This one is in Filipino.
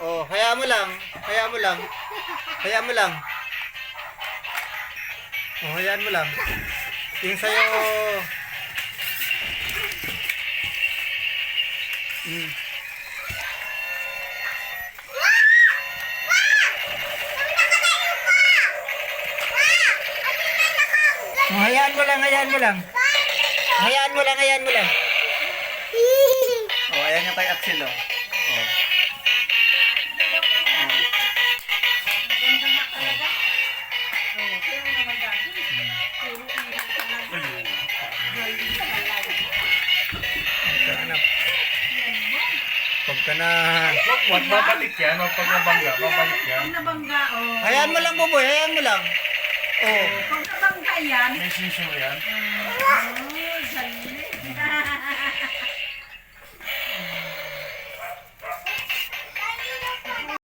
Oh, hayaan mo lang. Hayaan mo lang. Hayaan mo lang. Oh, hayaan mo lang. Yung sa'yo... Mm. Oh, hayaan mo lang, hayaan mo lang. Hayaan mo lang, hayaan mo lang. Oh, ayan nga tayo Axel, oh. Oh. Pagka na... Wag babalik yan. Wag pag nabangga, babalik yan. Pag nabangga, oh. Hayaan mo lang, Buboy. Hayaan mo lang. Oh. Pag nabangga yan, May sensor yan. oh,